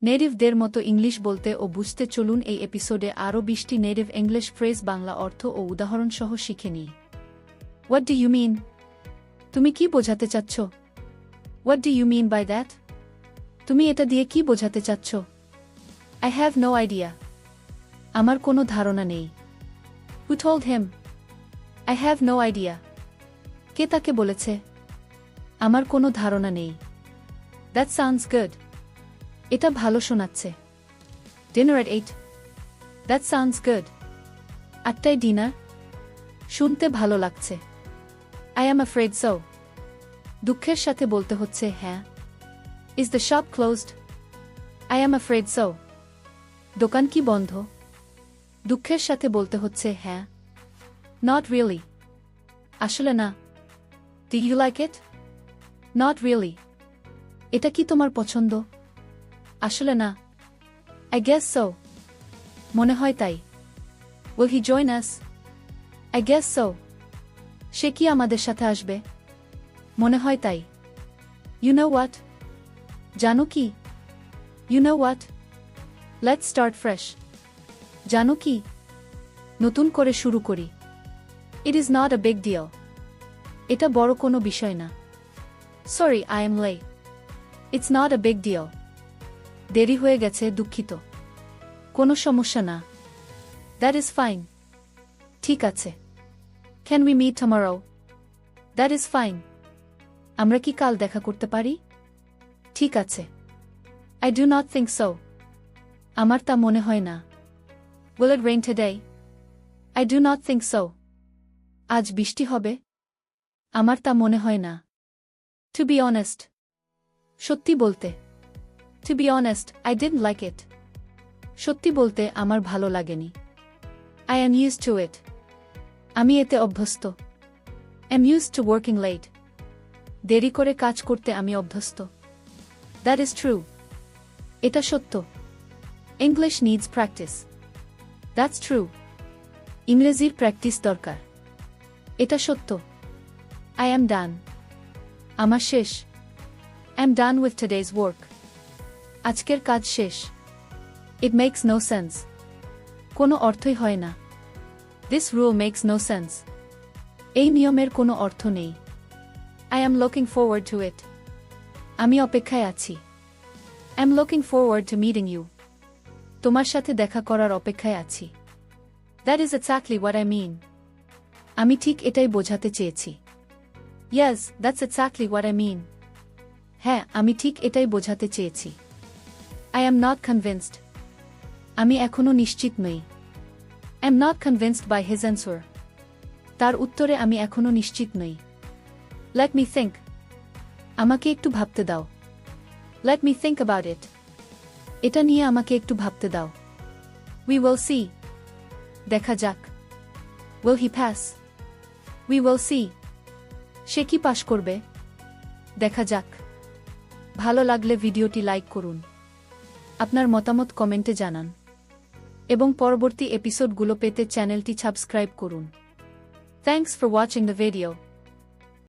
নেটিভদের মতো ইংলিশ বলতে ও বুঝতে চলুন এই এপিসোডে আরও 20টি নেটিভ ইংলিশ ফ্রেজ বাংলা অর্থ ও উদাহরণ সহ শিখে নিই। What do you mean? তুমি কি বোঝাতে চাচ্ছ? What do you mean by that? তুমি এটা দিয়ে কি বোঝাতে চাচ্ছ? I have no idea. আমার কোনো ধারণা নেই। Who told him? I have no idea. কে তাকে বলেছে? আমার কোনো ধারণা নেই। That sounds good. এটা ভালো শোনাচ্ছে। Dinner at 8। That sounds good. 8টায় dinner? শুনতে ভালো লাগছে। I am afraid so. দুঃখের সাথে বলতে হচ্ছে হ্যাঁ। Is the shop closed? I am afraid so. দোকান কি বন্ধ? দুঃখের সাথে বলতে হচ্ছে হ্যাঁ। Not really. আসলে না। Do you like it? Not really. এটা কি তোমার পছন্দ? আসলে না। I guess so. মনে হয় তাই। Will he join us? I guess so. সে কি আমাদের সাথে আসবে? মনে হয় তাই। You know what? জানো কি? You know what? Let's start fresh. জানো কি? নতুন করে শুরু করি। It is not a big deal. এটা বড় কোনো বিষয় না। Sorry, I am late. It's not a big deal. দেরি হয়ে গেছে, দুঃখিত। কোনো সমস্যা না। That is fine. ঠিক আছে। Can we meet tomorrow? That is fine. আমরা কি কাল দেখা করতে পারি? ঠিক আছে। I do not think so. আমার তা মনে হয় না। Will it rain today? I do not think so. আজ বৃষ্টি হবে? আমার তা মনে হয় না। To be honest. সত্যি বলতে। To be honest, I didn't like it. সত্যি বলতে আমার ভালো লাগেনি। I am used to it. আমি এতে অভ্যস্ত। Am used to working late. দেরি করে কাজ করতে আমি অভ্যস্ত। That is true. এটা সত্য। English needs practice. That's true. ইংরেজির প্র্যাকটিস দরকার। এটা সত্য। আই অ্যাম ডান। আমার শেষ। I am done with today's work. আজকের কাজ শেষ। It makes no sense. কোনো অর্থই হয় না। This rule makes no sense. এই নিয়মের কোনো অর্থ নেই। I am looking forward to it. আমি অপেক্ষায় আছি। I am looking forward to meeting you. তোমার সাথে দেখা করার অপেক্ষায় আছি। That is exactly what I mean. আমি ঠিক এটাই বোঝাতে চেয়েছি। Yes, that's exactly what I mean. হ্যাঁ, আমি ঠিক এটাই বোঝাতে চেয়েছি। I am not convinced. আমি এখনও নিশ্চিত নই। I am not convinced by his answer. তার উত্তরে আমি এখনও নিশ্চিত নই। Let me think. আমাকে একটু ভাবতে দাও। Let me think about it. এটা নিয়ে আমাকে একটু ভাবতে দাও। We will see. দেখা যাক। Will he pass? We will see. সে কি পাশ করবে? দেখা যাক। ভালো লাগলে ভিডিওটি লাইক করুন। আপনার মতামত কমেন্টে জানান এবং পরবর্তী এপিসোডগুলো পেতে চ্যানেলটি সাবস্ক্রাইব করুন। Thanks for watching the video.